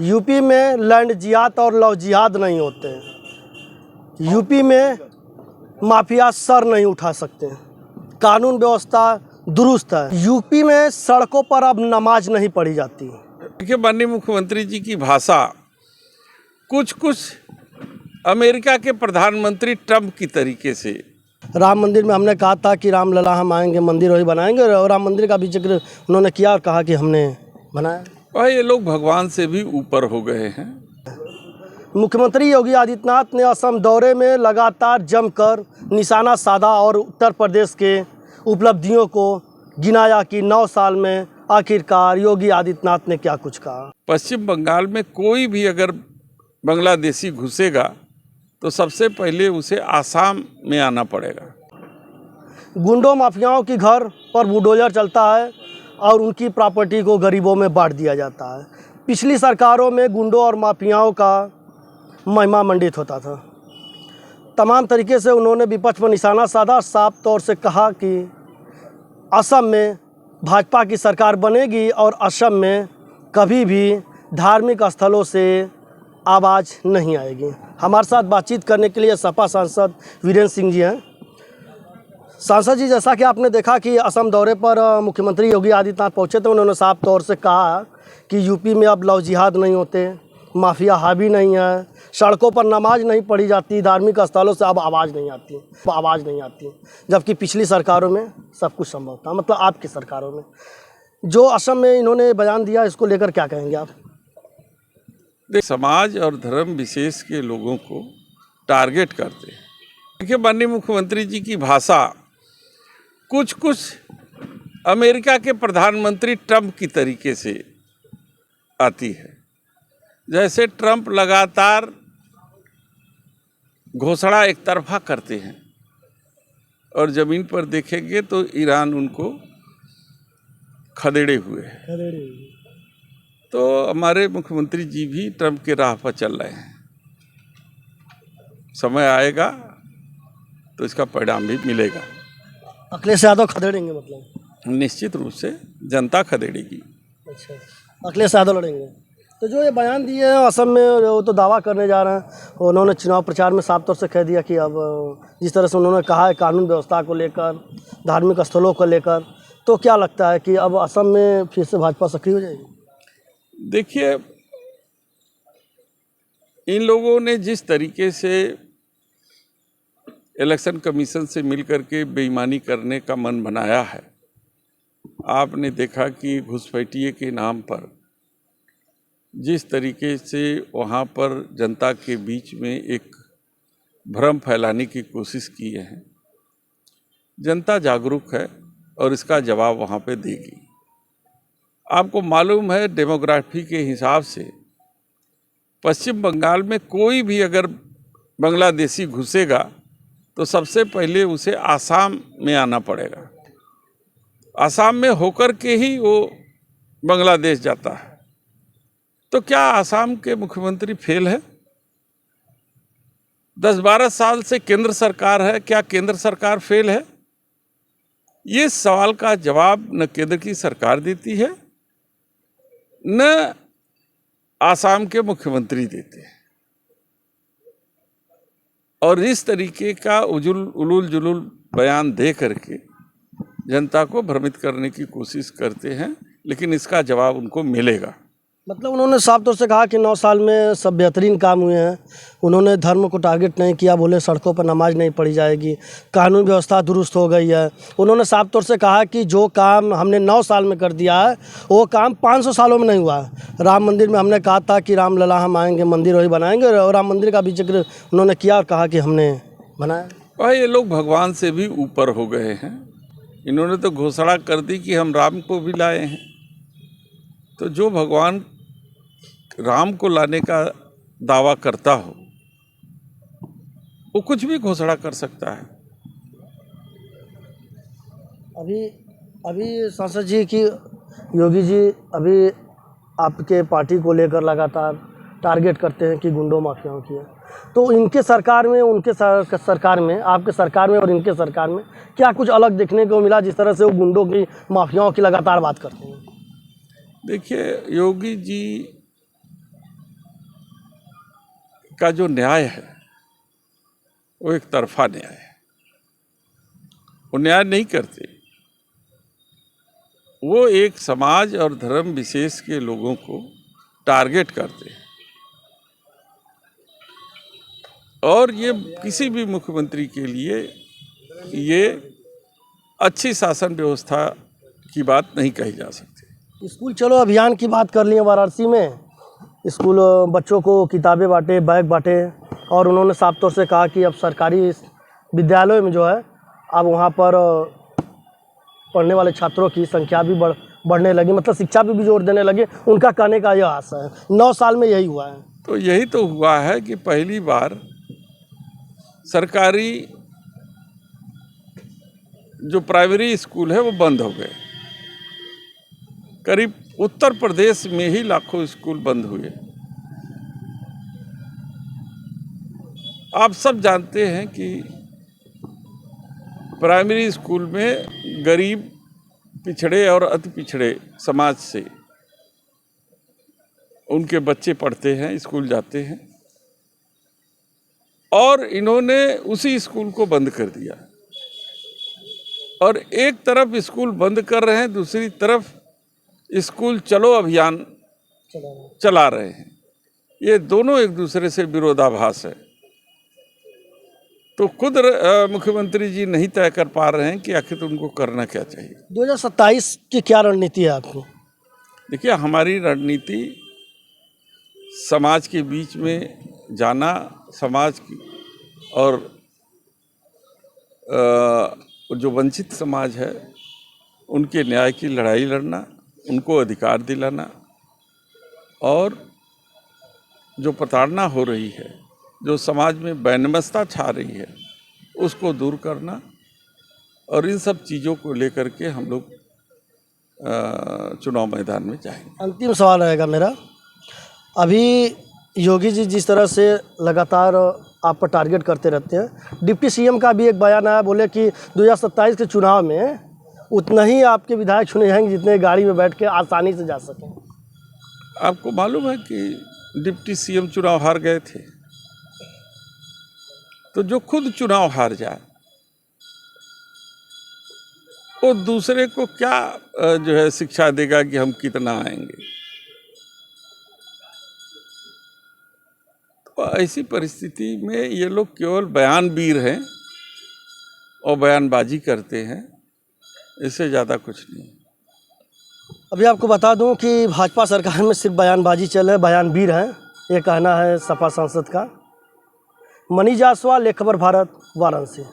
UP में land जिहाद और लव जिहाद नहीं होते हैं। यूपी में माफिया सर नहीं उठा सकते हैं। कानून व्यवस्था दुरुस्त है। यूपी में सड़कों पर अब नमाज नहीं पढ़ी जाती। देखिए, माननीय मुख्यमंत्री जी की भाषा कुछ अमेरिका के प्रधानमंत्री ट्रंप की तरीके से। राम मंदिर में हमने कहा था कि राम लला हम आएंगे, मंदिर वही बनाएंगे, और राम मंदिर का भी जिक्र उन्होंने किया और कहा कि हमने बनाया। और ये लोग भगवान से भी ऊपर हो गए हैं। मुख्यमंत्री योगी आदित्यनाथ ने असम दौरे में लगातार जमकर निशाना साधा और उत्तर प्रदेश के उपलब्धियों को गिनाया कि 9 साल में आखिरकार योगी आदित्यनाथ ने क्या कुछ कहा। पश्चिम बंगाल में कोई भी अगर बांग्लादेशी घुसेगा तो सबसे पहले उसे आसाम में आना पड़ेगा। गुंडों माफियाओं की घर पर बुलडोजर चलता है और उनकी प्रॉपर्टी को गरीबों में बांट दिया जाता है। पिछली सरकारों में गुंडों और माफियाओं का महिमा मंडित होता था। तमाम तरीके से उन्होंने विपक्ष पर निशाना साधा, साफ तौर से कहा कि असम में भाजपा की सरकार बनेगी और असम में कभी भी धार्मिक स्थलों से आवाज़ नहीं आएगी। हमारे साथ बातचीत करने के लिए सपा सांसद वीरेंद्र सिंह जी हैं। सांसद जी, जैसा कि आपने देखा कि असम दौरे पर मुख्यमंत्री योगी आदित्यनाथ पहुंचे थे, उन्होंने साफ तौर से कहा कि यूपी में अब लव जिहाद नहीं होते, माफिया हावी नहीं है, सड़कों पर नमाज नहीं पढ़ी जाती, धार्मिक स्थलों से अब आवाज़ नहीं आती, जबकि पिछली सरकारों में सब कुछ संभव था। मतलब आपकी सरकारों में जो असम में इन्होंने बयान दिया, इसको लेकर क्या कहेंगे आप? समाज और धर्म विशेष के लोगों को टारगेट करते हैं। देखिए, माननीय मुख्यमंत्री जी की भाषा कुछ अमेरिका के प्रधानमंत्री ट्रंप की तरीके से आती है। जैसे ट्रंप लगातार घोषणा एक तरफा करते हैं और ज़मीन पर देखेंगे तो ईरान उनको खदेड़े हुए है। तो हमारे मुख्यमंत्री जी भी ट्रंप के राह पर चल रहे हैं। समय आएगा तो इसका परिणाम भी मिलेगा। अखिलेश यादव खदेड़ेंगे? मतलब निश्चित रूप से जनता खदेड़ेगी। अच्छा, अखिलेश यादव लड़ेंगे। तो जो ये बयान दिए हैं असम में, वो तो दावा करने जा रहे हैं। उन्होंने चुनाव प्रचार में साफ तौर से कह दिया कि अब जिस तरह से उन्होंने कहा है कानून व्यवस्था को लेकर, धार्मिक स्थलों को लेकर, तो क्या लगता है कि अब असम में फिर से भाजपा सक्रिय हो जाएगी? देखिए, इन लोगों ने जिस तरीके से इलेक्शन कमीशन से मिलकर के बेईमानी करने का मन बनाया है, आपने देखा कि घुसपैठिए के नाम पर जिस तरीके से वहाँ पर जनता के बीच में एक भ्रम फैलाने की कोशिश की है। जनता जागरूक है और इसका जवाब वहाँ पे देगी। आपको मालूम है, डेमोग्राफी के हिसाब से पश्चिम बंगाल में कोई भी अगर बांग्लादेशी घुसेगा तो सबसे पहले उसे आसाम में आना पड़ेगा। आसाम में होकर के ही वो बांग्लादेश जाता है। तो क्या आसाम के मुख्यमंत्री फेल है? 10-12 साल से केंद्र सरकार है, क्या केंद्र सरकार फेल है? ये सवाल का जवाब न केंद्र की सरकार देती है, न आसाम के मुख्यमंत्री देते हैं। और इस तरीके का उलूल जुलूल बयान दे करके जनता को भ्रमित करने की कोशिश करते हैं, लेकिन इसका जवाब उनको मिलेगा। मतलब उन्होंने साफ तौर से कहा कि 9 साल में सब बेहतरीन काम हुए हैं। उन्होंने धर्म को टारगेट नहीं किया, बोले सड़कों पर नमाज नहीं पढ़ी जाएगी, कानून व्यवस्था दुरुस्त हो गई है। उन्होंने साफ तौर से कहा कि जो काम हमने 9 साल में कर दिया है, वो काम 500 सालों में नहीं हुआ है। राम मंदिर में हमने कहा था कि राम लला हम आएंगे, मंदिर वही बनाएंगे, और राम मंदिर का भी जिक्र उन्होंने किया और कहा कि हमने बनाया। और ये लोग भगवान से भी ऊपर हो गए हैं। इन्होंने तो घोषणा कर दी कि हम राम को भी लाए हैं। तो जो भगवान राम को लाने का दावा करता हो, वो कुछ भी घोषणा कर सकता है। अभी सांसद जी की योगी जी अभी आपके पार्टी को लेकर लगातार टारगेट करते हैं कि गुंडों माफियाओं की है। तो इनके सरकार में, उनके सरकार में, आपके सरकार में और इनके सरकार में क्या कुछ अलग देखने को मिला, जिस तरह से वो गुंडों की, माफियाओं की लगातार बात करते हैं? देखिए, योगी जी का जो न्याय है वो एक तरफा न्याय है। वो न्याय नहीं करते, वो एक समाज और धर्म विशेष के लोगों को टारगेट करते हैं। और ये किसी भी मुख्यमंत्री के लिए ये अच्छी शासन व्यवस्था की बात नहीं कही जा सकती। स्कूल चलो अभियान की बात कर लिए वाराणसी में, स्कूल बच्चों को किताबें बांटे, बैग बांटे, और उन्होंने साफ तौर से कहा कि अब सरकारी विद्यालयों में जो है अब वहाँ पर पढ़ने वाले छात्रों की संख्या भी बढ़ने लगी, मतलब शिक्षा पे भी जोर देने लगे। उनका कहने का यह आशा है 9 साल में यही हुआ है। तो यही तो हुआ है कि पहली बार सरकारी जो प्राइमरी स्कूल है वो बंद हो गए। करीब उत्तर प्रदेश में ही लाखों स्कूल बंद हुए। आप सब जानते हैं कि प्राइमरी स्कूल में गरीब, पिछड़े और अति पिछड़े समाज से उनके बच्चे पढ़ते हैं, स्कूल जाते हैं, और इन्होंने उसी स्कूल को बंद कर दिया। और एक तरफ स्कूल बंद कर रहे हैं, दूसरी तरफ स्कूल चलो अभियान चला रहे हैं। ये दोनों एक दूसरे से विरोधाभास है। तो खुद मुख्यमंत्री जी नहीं तय कर पा रहे हैं कि आखिर उनको करना क्या चाहिए। 2027 की क्या रणनीति है आपकी? देखिए, हमारी रणनीति समाज के बीच में जाना, समाज की और जो वंचित समाज है उनके न्याय की लड़ाई लड़ना, उनको अधिकार दिलाना, और जो प्रताड़ना हो रही है, जो समाज में वैमनस्यता छा रही है, उसको दूर करना। और इन सब चीज़ों को लेकर के हम लोग चुनाव मैदान में जाएंगे। अंतिम सवाल रहेगा मेरा, अभी योगी जी जिस तरह से लगातार आप पर टारगेट करते रहते हैं, डिप्टी सीएम का भी एक बयान आया, बोले कि 2027 के चुनाव में उतना ही आपके विधायक चुने जाएंगे जितने गाड़ी में बैठ के आसानी से जा सकें। आपको मालूम है कि डिप्टी सीएम चुनाव हार गए थे, तो जो खुद चुनाव हार जाए वो दूसरे को क्या जो है शिक्षा देगा कि हम कितना आएंगे। तो ऐसी परिस्थिति में ये लोग केवल बयानवीर हैं और बयानबाजी करते हैं, इससे ज़्यादा कुछ नहीं। अभी आपको बता दूं कि भाजपा सरकार में सिर्फ बयानबाजी चल रही है, बयानवीर हैं, ये कहना है सपा सांसद का। मनीष जायसवाल, एक खबर भारत, वाराणसी।